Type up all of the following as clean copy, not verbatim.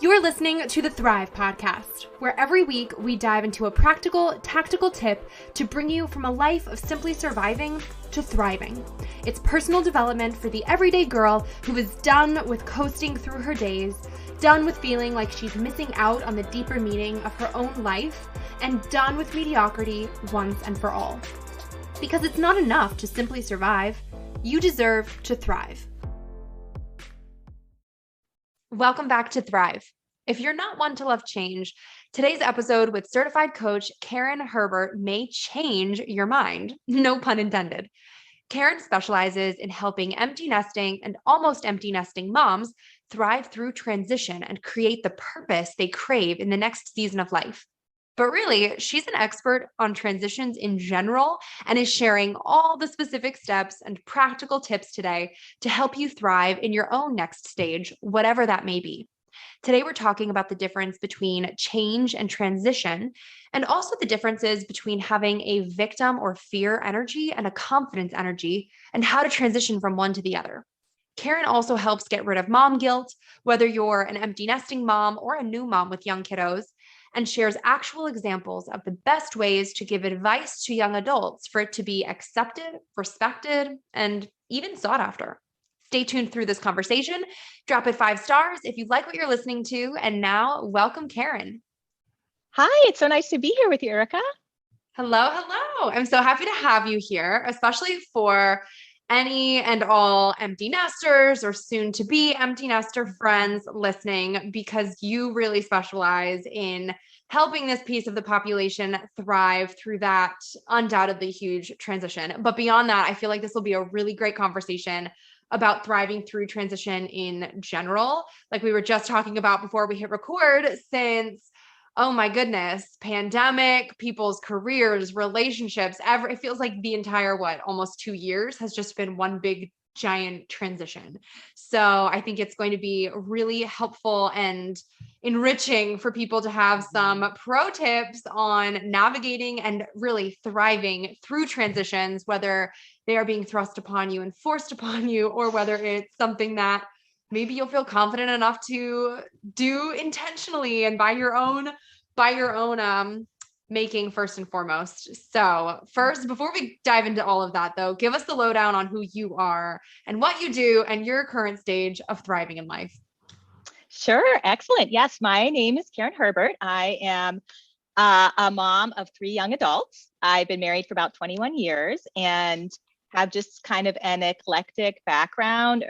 You're listening to the Thrive Podcast, where every week we dive into a practical, tactical tip to bring you from a life of simply surviving to thriving. It's personal development for the everyday girl who is done with coasting through her days, done with feeling like she's missing out on the deeper meaning of her own life, and done with mediocrity once and for all. Because it's not enough to simply survive. You deserve to thrive. Welcome back to Thrive. If you're not one to love change, today's episode with certified coach Karen Herbert may change your mind. No pun intended. Karen specializes in helping empty nesting and almost empty nesting moms thrive through transition and create the purpose they crave in the next season of life. But really, she's an expert on transitions in general and is sharing all the specific steps and practical tips today to help you thrive in your own next stage, whatever that may be. Today, we're talking about the difference between change and transition, and also the differences between having a victim or fear energy and a confidence energy, and how to transition from one to the other. Karen also helps get rid of mom guilt, whether you're an empty nesting mom or a new mom with young kiddos, and shares actual examples of the best ways to give advice to young adults for it to be accepted, respected, and even sought after. Stay tuned through this conversation. Drop it 5 stars if you like what you're listening to. And now, welcome, Karen. Hi, it's so nice to be here with you, Erica. Hello. I'm so happy to have you here, especially for any and all empty nesters or soon to be empty nester friends listening, because you really specialize in helping this piece of the population thrive through that undoubtedly huge transition. But beyond that, I feel like this will be a really great conversation about thriving through transition in general. Like we were just talking about before we hit record, since oh my goodness, pandemic, people's careers, relationships, it feels like the entire, almost 2 years has just been one big giant transition. So I think it's going to be really helpful and enriching for people to have some pro tips on navigating and really thriving through transitions, whether they are being thrust upon you and forced upon you, or whether it's something that maybe you'll feel confident enough to do intentionally and by your own making first and foremost. So first, before we dive into all of that though, give us the lowdown on who you are and what you do and your current stage of thriving in life. Sure. Excellent. Yes. My name is Karen Herbert. I am a mom of 3 young adults. I've been married for about 21 years and have just kind of an eclectic background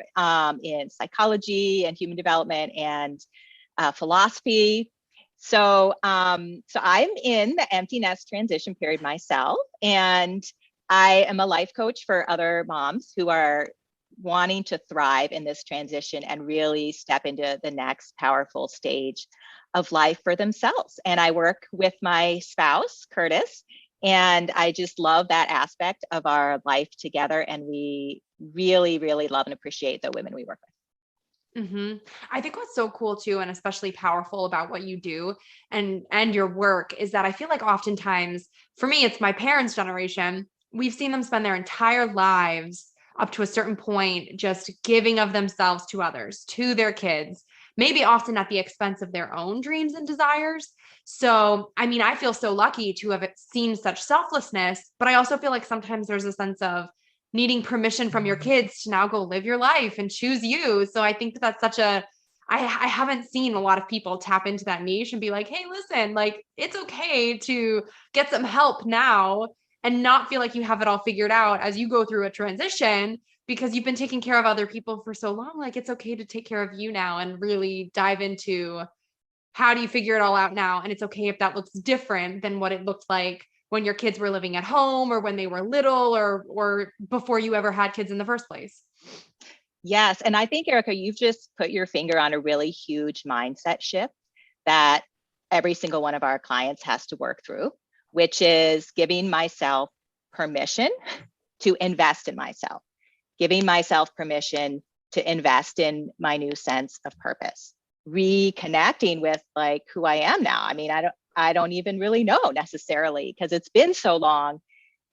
in psychology and human development and philosophy. So I'm in the empty nest transition period myself, and I am a life coach for other moms who are wanting to thrive in this transition and really step into the next powerful stage of life for themselves. And I work with my spouse, Curtis, and I just love that aspect of our life together. And we really, really love and appreciate the women we work with. I think what's so cool too, and especially powerful about what you do and your work, is that I feel like oftentimes, for me, it's my parents' generation. We've seen them spend their entire lives up to a certain point just giving of themselves to others, to their kids, maybe often at the expense of their own dreams and desires. So, I mean, I feel so lucky to have seen such selflessness, but I also feel like sometimes there's a sense of needing permission from your kids to now go live your life and choose you. So I think that's such I haven't seen a lot of people tap into that niche and be like, hey, listen, like it's okay to get some help now and not feel like you have it all figured out as you go through a transition, because you've been taking care of other people for so long. Like it's okay to take care of you now and really dive into how do you figure it all out now? And it's okay if that looks different than what it looked like when your kids were living at home or when they were little or before you ever had kids in the first place. Yes. And I think, Erica, you've just put your finger on a really huge mindset shift that every single one of our clients has to work through, which is giving myself permission to invest in myself, giving myself permission to invest in my new sense of purpose, reconnecting with like who I am now. I mean, I don't even really know necessarily, because it's been so long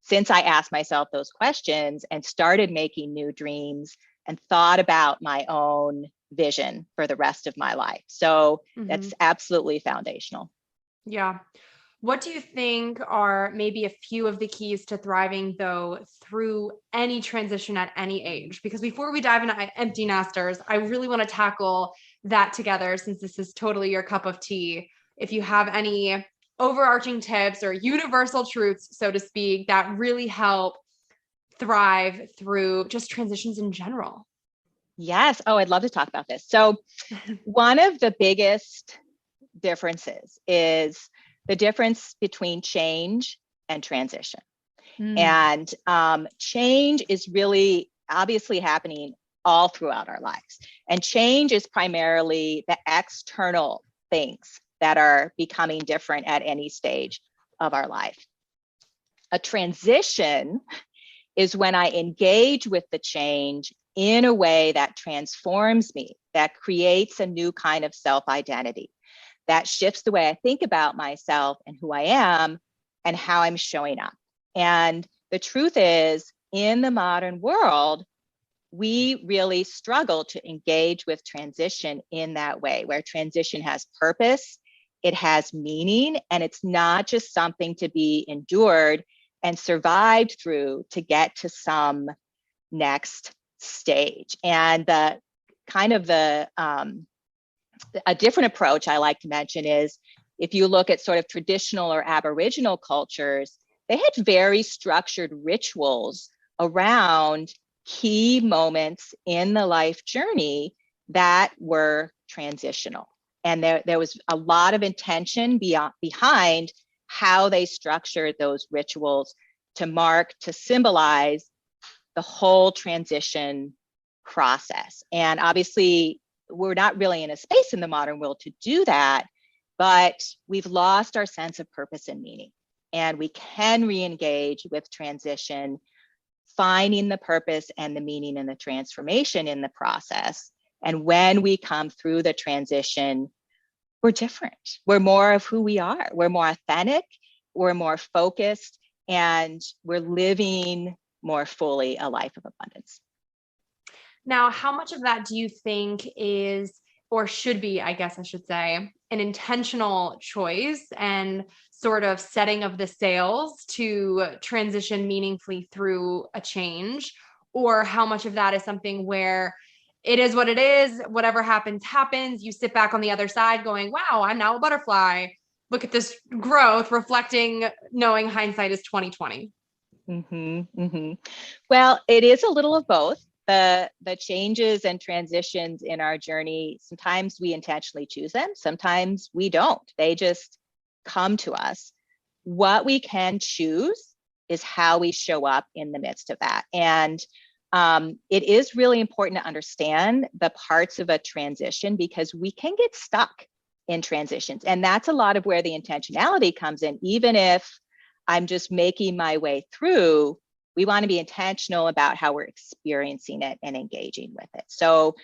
since I asked myself those questions and started making new dreams and thought about my own vision for the rest of my life. So that's absolutely foundational. Yeah. What do you think are maybe a few of the keys to thriving, though, through any transition at any age? Because before we dive into empty nesters, I really want to tackle that together, since this is totally your cup of tea. If you have any overarching tips or universal truths, so to speak, that really help thrive through just transitions in general. Yes. Oh, I'd love to talk about this. So one of the biggest differences is the difference between change and transition. And change is really obviously happening all throughout our lives. And change is primarily the external things that are becoming different at any stage of our life. A transition is when I engage with the change in a way that transforms me, that creates a new kind of self-identity, that shifts the way I think about myself and who I am and how I'm showing up. And the truth is, in the modern world, we really struggle to engage with transition in that way, where transition has purpose, it has meaning, and it's not just something to be endured and survived through to get to some next stage. And the kind of a different approach I like to mention is, if you look at sort of traditional or Aboriginal cultures, they had very structured rituals around key moments in the life journey that were transitional. And there was a lot of intention behind how they structured those rituals to mark, to symbolize the whole transition process. And obviously, we're not really in a space in the modern world to do that, but we've lost our sense of purpose and meaning. And we can re-engage with transition, finding the purpose and the meaning and the transformation in the process. And when we come through the transition, we're different. We're more of who we are. We're more authentic, we're more focused, and we're living more fully a life of abundance. Now, how much of that do you think is, or should be, I guess I should say, an intentional choice and sort of setting of the sails to transition meaningfully through a change? Or how much of that is something where it is what it is, whatever happens, happens. You sit back on the other side going, wow, I'm now a butterfly. Look at this growth, reflecting, knowing hindsight is 2020. Well, it is a little of both. The changes and transitions in our journey, sometimes we intentionally choose them, sometimes we don't. They just come to us. What we can choose is how we show up in the midst of that. And it is really important to understand the parts of a transition, because we can get stuck in transitions. And that's a lot of where the intentionality comes in. Even if I'm just making my way through, we want to be intentional about how we're experiencing it and engaging with it. So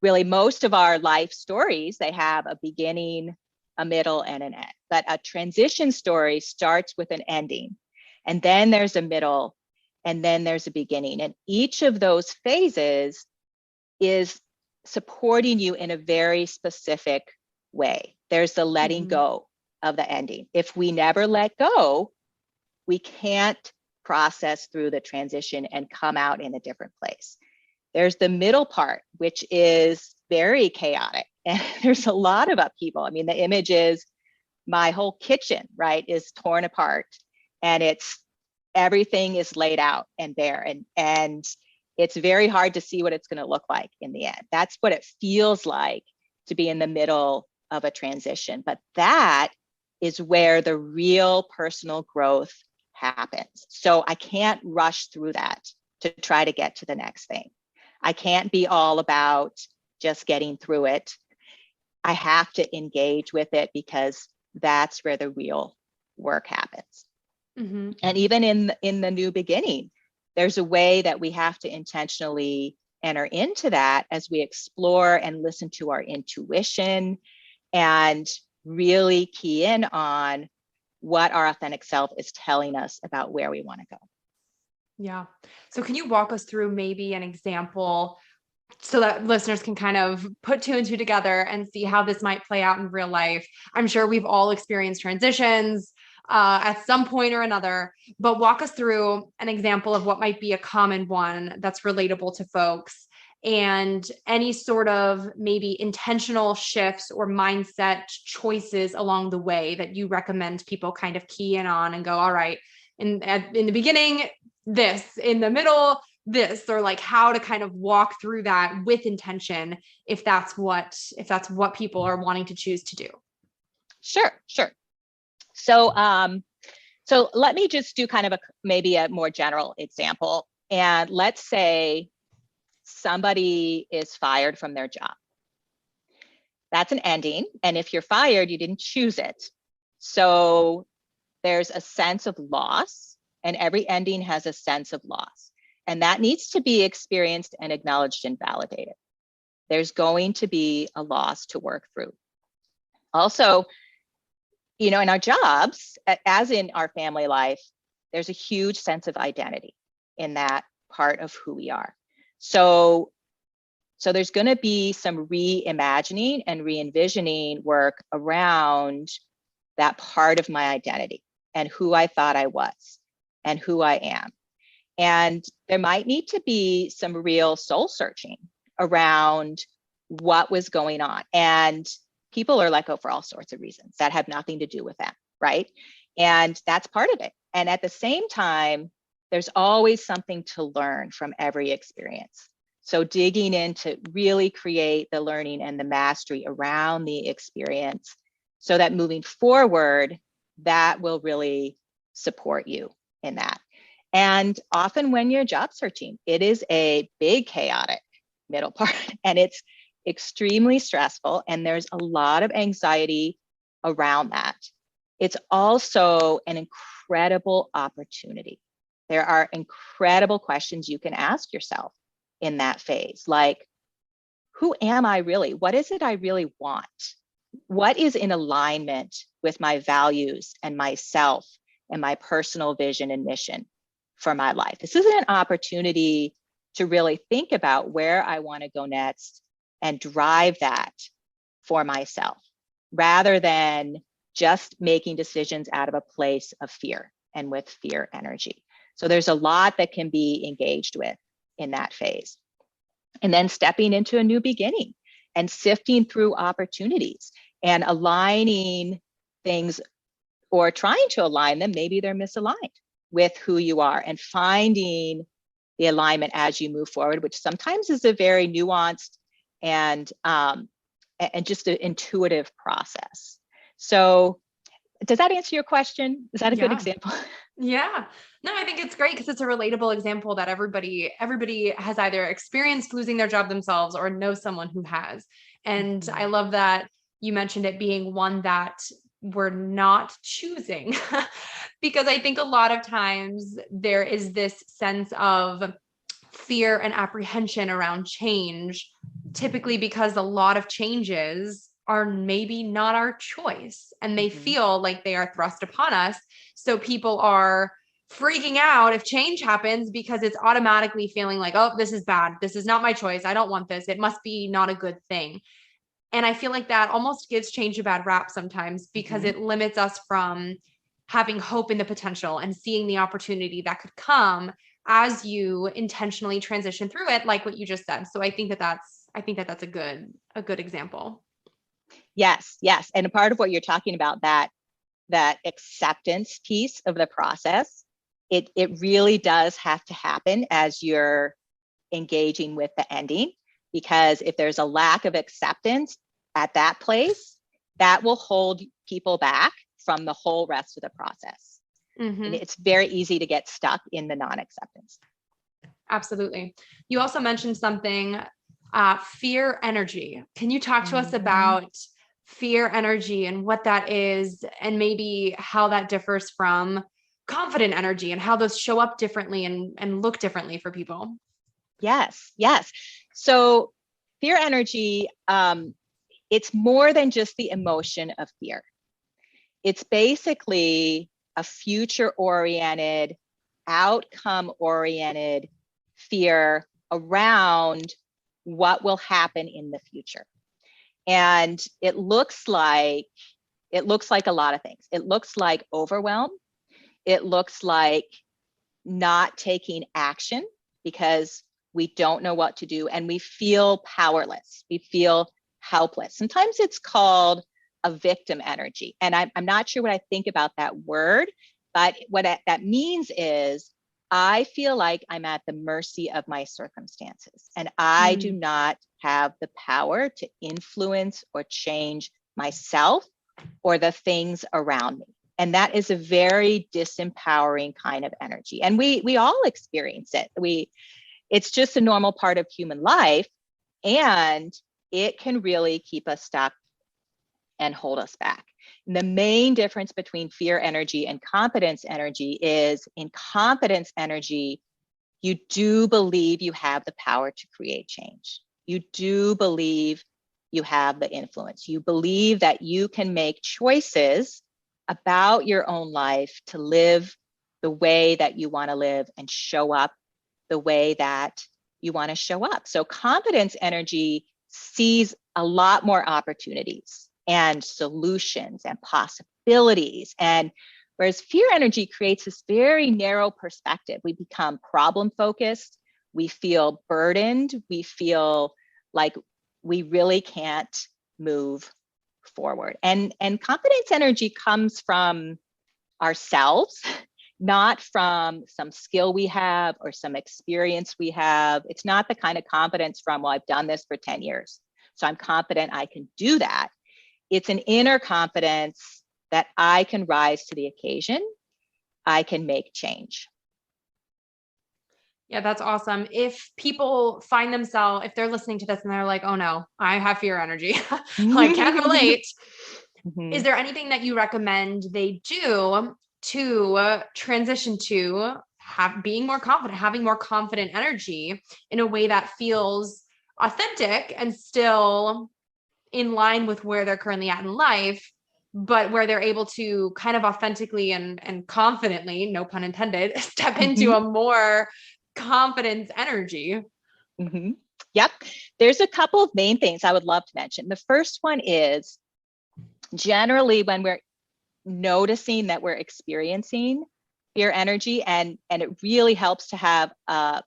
really, most of our life stories, they have a beginning, a middle, and an end. But a transition story starts with an ending, and then there's a middle, and then there's a beginning. And each of those phases is supporting you in a very specific way. There's the letting go of the ending. If we never let go, we can't process through the transition and come out in a different place. There's the middle part, which is very chaotic. And there's a lot of upheaval. I mean, the image is my whole kitchen, right, is torn apart, and everything is laid out and bare. And it's very hard to see what it's going to look like in the end. That's what it feels like to be in the middle of a transition. But that is where the real personal growth happens. So I can't rush through that to try to get to the next thing. I can't be all about just getting through it. I have to engage with it, because that's where the real work happens. And even in the new beginning, there's a way that we have to intentionally enter into that as we explore and listen to our intuition and really key in on what our authentic self is telling us about where we want to go. Yeah. So can you walk us through maybe an example so that listeners can kind of put two and two together and see how this might play out in real life. I'm sure we've all experienced transitions at some point or another, but walk us through an example of what might be a common one that's relatable to folks, and any sort of maybe intentional shifts or mindset choices along the way that you recommend people kind of key in on and go, all right, in the beginning, this, in the middle, this, or like how to kind of walk through that with intention if that's what people are wanting to choose to do. Sure. So let me just do kind of maybe a more general example. And let's say somebody is fired from their job. That's an ending. And if you're fired, you didn't choose it. So there's a sense of loss, and every ending has a sense of loss. And that needs to be experienced and acknowledged and validated. There's going to be a loss to work through. Also, in our jobs, as in our family life, there's a huge sense of identity in that part of who we are. So there's going to be some reimagining and re-envisioning work around that part of my identity and who I thought I was and who I am. And there might need to be some real soul searching around what was going on. And people are let go for all sorts of reasons that have nothing to do with them, right? And that's part of it. And at the same time, there's always something to learn from every experience. So digging in to really create the learning and the mastery around the experience so that moving forward, that will really support you in that. And often when you're job searching, it is a big chaotic middle part, and it's extremely stressful, and there's a lot of anxiety around that. It's also an incredible opportunity. There are incredible questions you can ask yourself in that phase, like, who am I really? What is it I really want? What is in alignment with my values and myself and my personal vision and mission for my life? This is an opportunity to really think about where I want to go next and drive that for myself, rather than just making decisions out of a place of fear and with fear energy. So there's a lot that can be engaged with in that phase. And then stepping into a new beginning and sifting through opportunities and aligning things, or trying to align them, maybe they're misaligned with who you are, and finding the alignment as you move forward, which sometimes is a very nuanced and just an intuitive process. So does that answer your question? Is that a good example? Yeah. No, I think it's great because it's a relatable example that everybody has either experienced losing their job themselves or knows someone who has. And I love that you mentioned it being one that we're not choosing because I think a lot of times there is this sense of fear and apprehension around change, typically because a lot of changes are maybe not our choice and they feel like they are thrust upon us. So people are freaking out if change happens because it's automatically feeling like, oh, this is bad. This is not my choice. I don't want this. It must be not a good thing. And I feel like that almost gives change a bad rap sometimes because it limits us from having hope in the potential and seeing the opportunity that could come as you intentionally transition through it, like what you just said. So I think that that's a good example. Yes. And a part of what you're talking about, that acceptance piece of the process, it really does have to happen as you're engaging with the ending, because if there's a lack of acceptance at that place, that will hold people back from the whole rest of the process. And it's very easy to get stuck in the non-acceptance. Absolutely. You also mentioned something, fear energy. Can you talk to us about fear energy and what that is, and maybe how that differs from confident energy and how those show up differently and look differently for people? Yes. So fear energy, it's more than just the emotion of fear. It's basically a future-oriented, outcome-oriented fear around what will happen in the future. And it looks like a lot of things. It looks like overwhelm. It looks like not taking action because we don't know what to do and we feel powerless. We feel helpless. Sometimes it's called a victim energy. And I'm not sure what I think about that word, but what that means is I feel like I'm at the mercy of my circumstances and I do not have the power to influence or change myself or the things around me. And that is a very disempowering kind of energy. And we all experience it. It's just a normal part of human life. And it can really keep us stuck and hold us back. And the main difference between fear energy and confidence energy is in confidence energy, you do believe you have the power to create change. You do believe you have the influence. You believe that you can make choices about your own life to live the way that you want to live and show up the way that you want to show up. So confidence energy sees a lot more opportunities and solutions and possibilities. And whereas fear energy creates this very narrow perspective, we become problem focused, we feel burdened, we feel like we really can't move forward. And confidence energy comes from ourselves, not from some skill we have or some experience we have. It's not the kind of confidence from, well, I've done this for 10 years, so I'm confident I can do that. It's an inner confidence that I can rise to the occasion. I can make change. Yeah, that's awesome. If people find themselves, if they're listening to this and they're like, oh no, I have fear energy, I can't relate. Is there anything that you recommend they do to transition to being more confident, having more confident energy in a way that feels authentic and still in line with where they're currently at in life, but where they're able to kind of authentically and confidently, no pun intended, step into a more confidence energy? Yep. There's a couple of main things I would love to mention. The first one is generally when we're noticing that we're experiencing fear energy, and it really helps to have a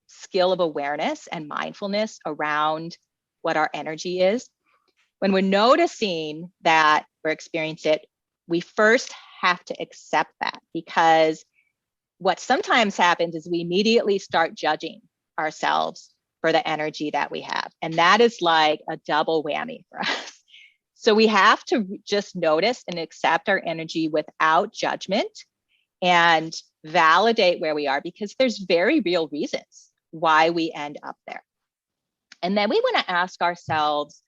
skill of awareness and mindfulness around what our energy is. When we're noticing that we're experiencing it, we first have to accept that, because what sometimes happens is we immediately start judging ourselves for the energy that we have. And that is like a double whammy for us. So we have to just notice and accept our energy without judgment and validate where we are, because there's very real reasons why we end up there. And then we want to ask ourselves,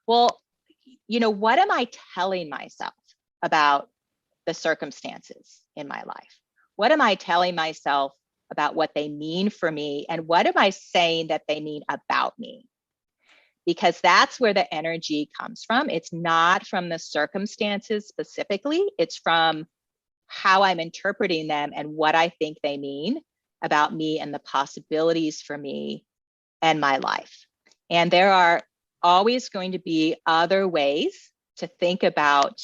well, what am I telling myself about the circumstances in my life? What am I telling myself about what they mean for me? And what am I saying that they mean about me? Because that's where the energy comes from. It's not from the circumstances specifically. It's from how I'm interpreting them and what I think they mean about me and the possibilities for me and my life. And there are always going to be other ways to think about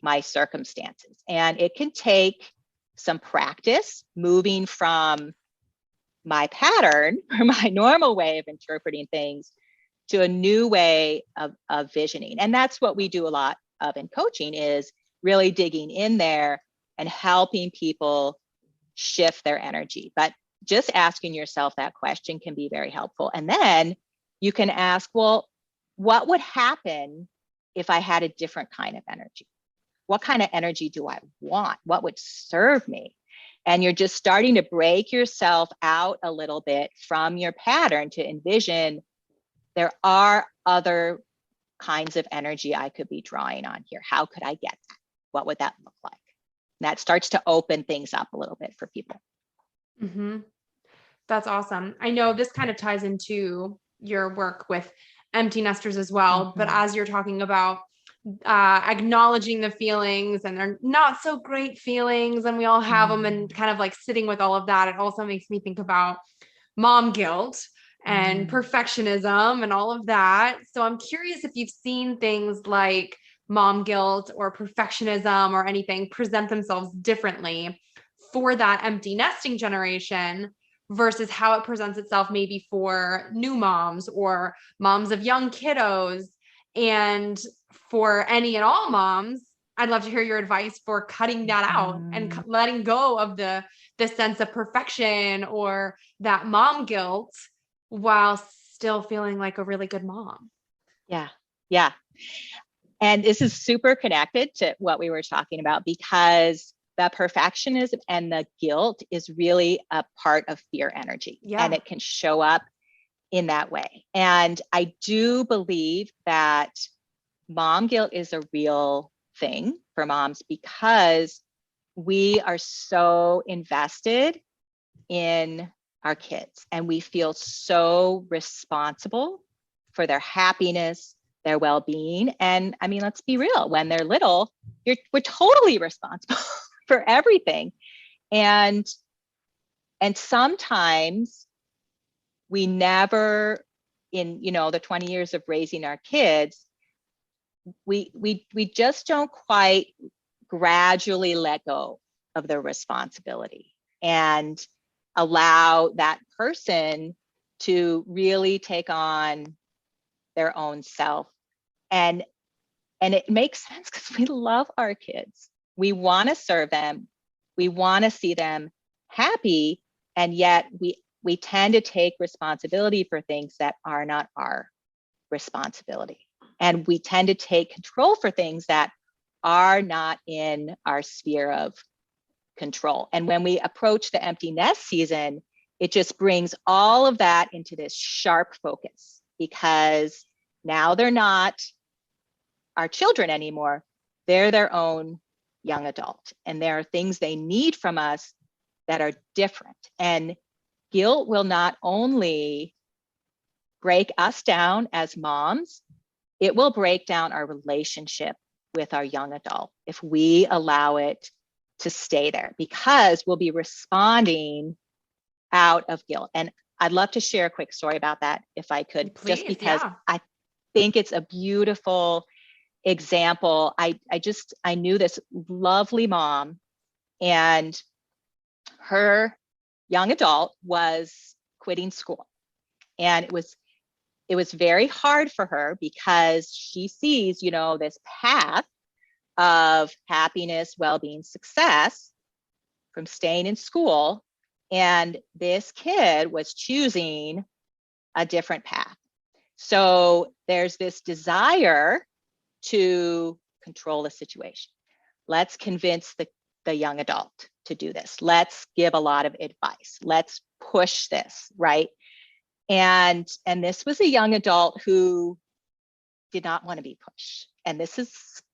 my circumstances. And it can take some practice moving from my pattern or my normal way of interpreting things to a new way of visioning. And that's what we do a lot of in coaching, is really digging in there and helping people shift their energy. But just asking yourself that question can be very helpful. And then you can ask, well, what would happen if I had a different kind of energy? What kind of energy do I want? What would serve me? And you're just starting to break yourself out a little bit from your pattern to envision there are other kinds of energy I could be drawing on here. How could I get that? What would that look like? And that starts to open things up a little bit for people. That's awesome. I know this kind of ties into your work with empty nesters as well, but as you're talking about acknowledging the feelings, and they're not so great feelings, and we all have them, and kind of like sitting with all of that, it also makes me think about mom guilt and perfectionism and all of that. So I'm curious if you've seen things like mom guilt or perfectionism or anything present themselves differently for that empty nesting generation versus how it presents itself maybe for new moms or moms of young kiddos. And for any and all moms, I'd love to hear your advice for cutting that out and letting go of the sense of perfection or that mom guilt while still feeling like a really good mom. Yeah. Yeah. And this is super connected to what we were talking about, because the perfectionism and the guilt is really a part of fear energy. Yeah. And it can show up in that way. And I do believe that mom guilt is a real thing for moms, because we are so invested in our kids and we feel so responsible for their happiness, their well-being. And I mean, let's be real, when they're little, we're totally responsible for everything. And sometimes we never, in the 20 years of raising our kids, we just don't quite gradually let go of the responsibility and allow that person to really take on their own self. And it makes sense because we love our kids. We want to serve them. We want to see them happy. And yet we tend to take responsibility for things that are not our responsibility. And we tend to take control for things that are not in our sphere of control. And when we approach the empty nest season, it just brings all of that into this sharp focus, because now they're not our children anymore. They're their own young adult. And there are things they need from us that are different. And guilt will not only break us down as moms, it will break down our relationship with our young adult if we allow it to stay there, because we'll be responding out of guilt. And I'd love to share a quick story about that if I could. Please, just because yeah. I think it's a beautiful example. I knew this lovely mom, and her young adult was quitting school. And it was very hard for her, because she sees, this path of happiness, well-being, success from staying in school. And this kid was choosing a different path. So there's this desire to control the situation. Let's convince the young adult to do this. Let's give a lot of advice. Let's push this, right? And this was a young adult who did not want to be pushed. And this is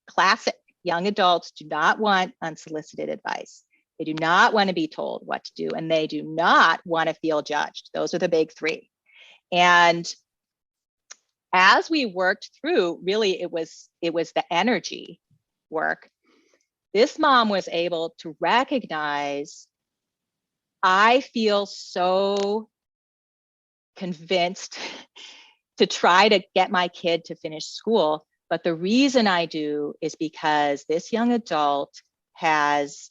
classic. Young adults do not want unsolicited advice. They do not want to be told what to do, and they do not want to feel judged. Those are the big three. And as we worked through, really, it was the energy work. This mom was able to recognize, I feel so convinced to try to get my kid to finish school. But the reason I do is because this young adult has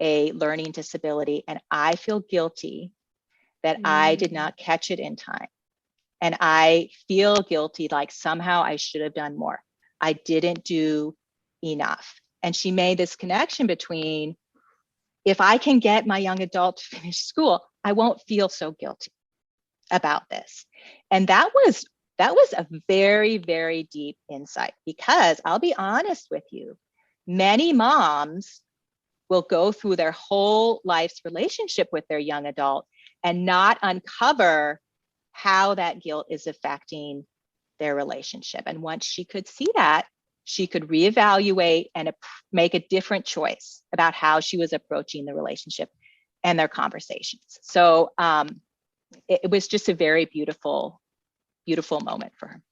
a learning disability, and I feel guilty that I did not catch it in time. And I feel guilty, like somehow I should have done more. I didn't do enough. And she made this connection between, if I can get my young adult to finish school, I won't feel so guilty about this. And that was a very, very deep insight, because I'll be honest with you, many moms will go through their whole life's relationship with their young adult and not uncover how that guilt is affecting their relationship. And once she could see that, she could reevaluate and make a different choice about how she was approaching the relationship and their conversations. So it was just a very beautiful, beautiful moment for her.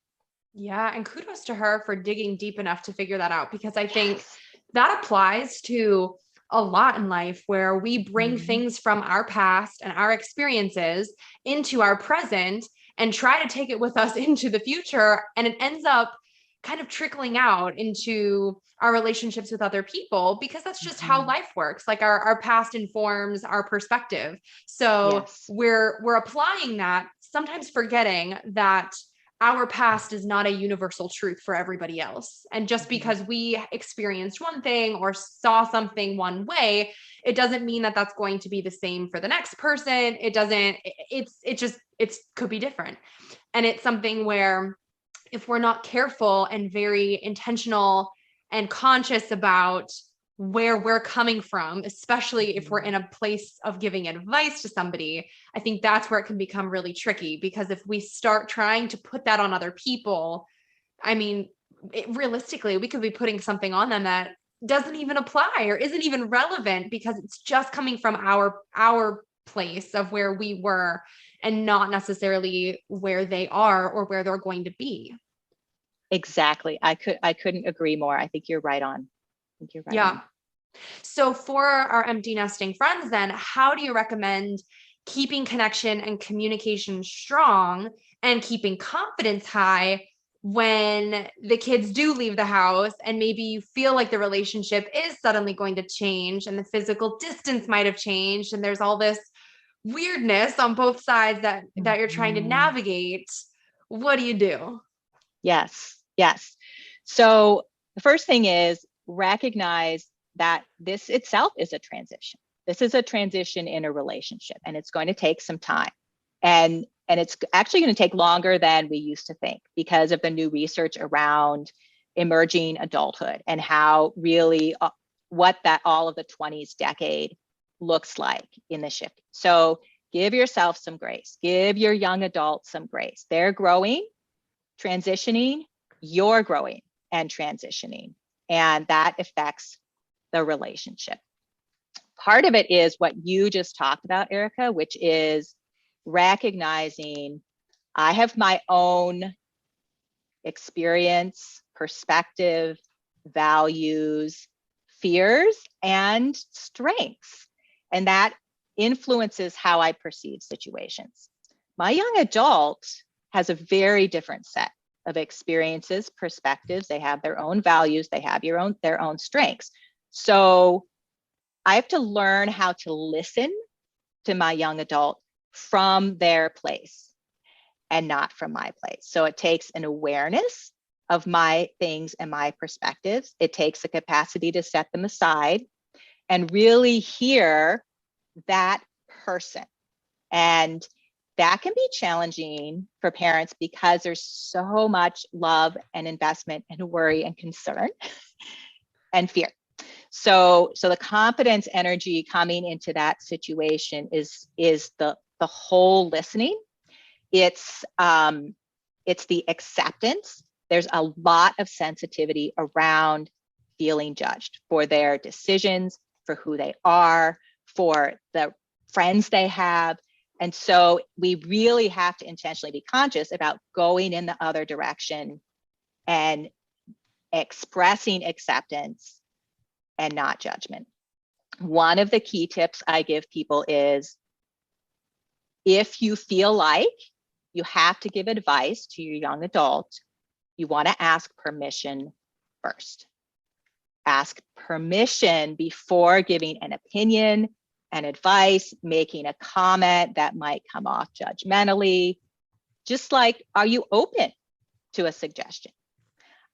Yeah. And kudos to her for digging deep enough to figure that out, because I think that applies to a lot in life, where we bring things from our past and our experiences into our present. and try to take it with us into the future. And it ends up kind of trickling out into our relationships with other people, because that's just how life works. Like our past informs our perspective. So we're applying that, sometimes forgetting that our past is not a universal truth for everybody else. And just because we experienced one thing or saw something one way, it doesn't mean that that's going to be the same for the next person. It doesn't, it could be different. And it's something where if we're not careful and very intentional and conscious about where we're coming from, especially if we're in a place of giving advice to somebody, I think that's where it can become really tricky. Because if we start trying to put that on other people, I mean, realistically, we could be putting something on them that doesn't even apply or isn't even relevant, because it's just coming from our place of where we were and not necessarily where they are or where they're going to be. Exactly. I couldn't agree more. I think you're right on. Yeah. So for our empty nesting friends, then, how do you recommend keeping connection and communication strong and keeping confidence high when the kids do leave the house and maybe you feel like the relationship is suddenly going to change and the physical distance might have changed and there's all this weirdness on both sides that you're trying to navigate? What do you do? Yes. So the first thing is recognize that this itself is a transition. This is a transition in a relationship, and it's going to take some time. And it's actually going to take longer than we used to think because of the new research around emerging adulthood and how really what that all of the 20s decade looks like in the shift. So give yourself some grace. Give your young adults some grace. They're growing, transitioning, you're growing and transitioning, and that affects the relationship. Part of it is what you just talked about, Erica, which is recognizing I have my own experience, perspective, values, fears, and strengths, and that influences how I perceive situations. My young adult has a very different set of experiences, perspectives. They have their own values. They have their own strengths. So I have to learn how to listen to my young adult from their place and not from my place. So it takes an awareness of my things and my perspectives. It takes a capacity to set them aside and really hear that person. And that can be challenging for parents because there's so much love and investment and worry and concern and fear. So the confidence energy coming into that situation is the whole listening. It's the acceptance. There's a lot of sensitivity around feeling judged for their decisions, for who they are, for the friends they have. And so we really have to intentionally be conscious about going in the other direction and expressing acceptance and not judgment. One of the key tips I give people is if you feel like you have to give advice to your young adult, you want to ask permission first. Ask permission before giving an opinion and advice, making a comment that might come off judgmentally. Just like, are you open to a suggestion?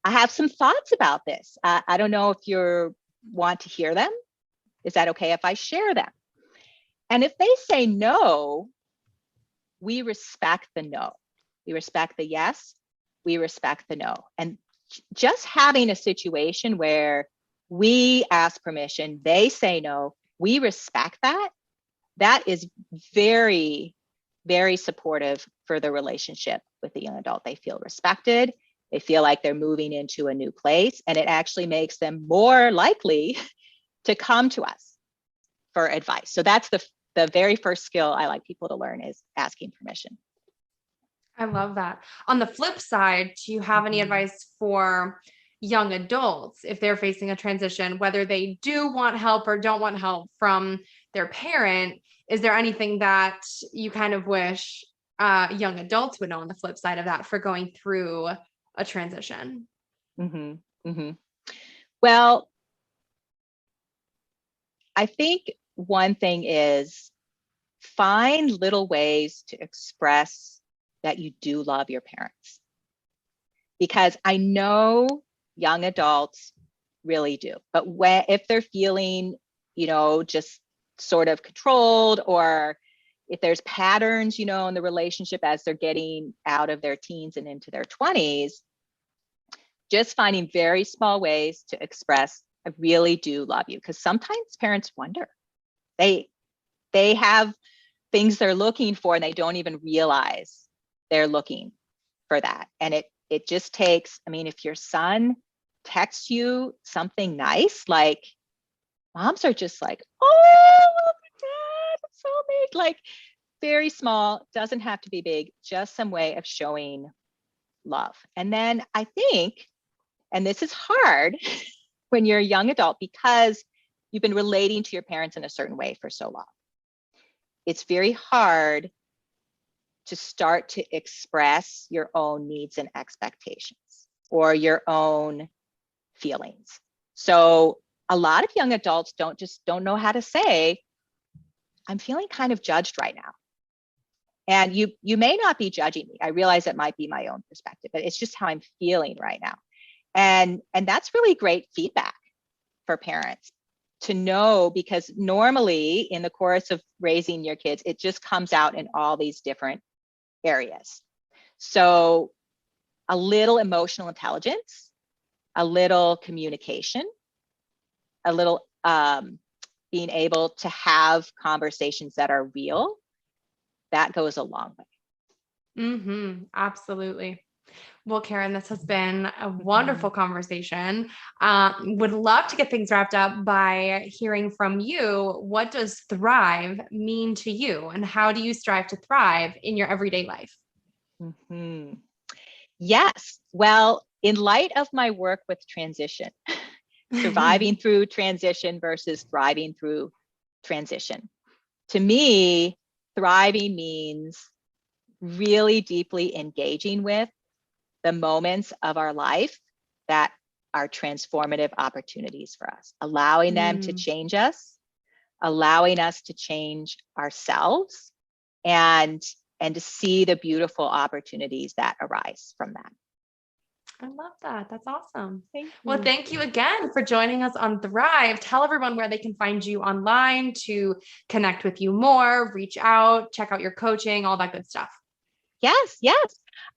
I have some thoughts about this. I don't know if you want to hear them. Is that okay if I share them? And if they say no, we respect the no. We respect the yes. We respect the no. And just having a situation where we ask permission, they say no, we respect that. That is very, very supportive for the relationship with the young adult. They feel respected. They feel like they're moving into a new place, and it actually makes them more likely to come to us for advice. So that's the very first skill I like people to learn is asking permission. I love that. On the flip side, do you have any advice for young adults if they're facing a transition, whether they do want help or don't want help from their parent? Is there anything that you kind of wish young adults would know on the flip side of that for going through a transition? Mm-hmm. Mm-hmm. Well, I think one thing is find little ways to express that you do love your parents. Because I know young adults really do, but if they're feeling, just sort of controlled, or if there's patterns, in the relationship as they're getting out of their teens and into their 20s, just finding very small ways to express, I really do love you. Because sometimes parents wonder, they have things they're looking for and they don't even realize they're looking for that. And it just takes, if your son texts you something nice, like moms are just like, oh, dad, it's so big, like very small, doesn't have to be big, just some way of showing love. And then I think, and this is hard when you're a young adult because you've been relating to your parents in a certain way for so long. It's very hard to start to express your own needs and expectations or your own feelings. So a lot of young adults don't know how to say, I'm feeling kind of judged right now. And you may not be judging me. I realize it might be my own perspective, but it's just how I'm feeling right now. And that's really great feedback for parents to know, because normally in the course of raising your kids, it just comes out in all these different areas. So a little emotional intelligence, a little communication, a little being able to have conversations that are real, that goes a long way. Absolutely. Well, Karen, this has been a wonderful conversation. Would love to get things wrapped up by hearing from you. What does thrive mean to you, and how do you strive to thrive in your everyday life? Yes. Well, in light of my work with transition, surviving through transition versus thriving through transition, to me, thriving means really deeply engaging with the moments of our life that are transformative opportunities for us, allowing them to change us, allowing us to change ourselves, and to see the beautiful opportunities that arise from that. I love that. That's awesome. Thank you. Well, thank you again for joining us on Thrive. Tell everyone where they can find you online to connect with you more, reach out, check out your coaching, all that good stuff. Yes.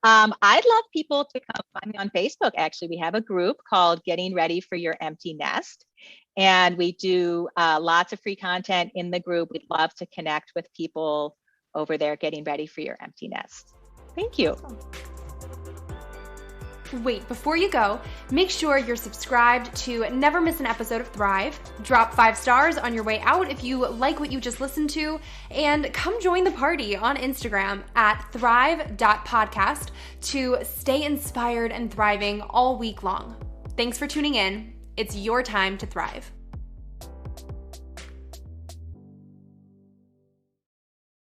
I'd love people to come find me on Facebook. Actually, we have a group called Getting Ready for Your Empty Nest. And we do lots of free content in the group. We'd love to connect with people over there, Getting Ready for Your Empty Nest. Thank you. Awesome. Wait, before you go, make sure you're subscribed to never miss an episode of Thrive. Drop 5 stars on your way out if you like what you just listened to, and come join the party on Instagram at thrive.podcast to stay inspired and thriving all week long. Thanks for tuning in. It's your time to thrive.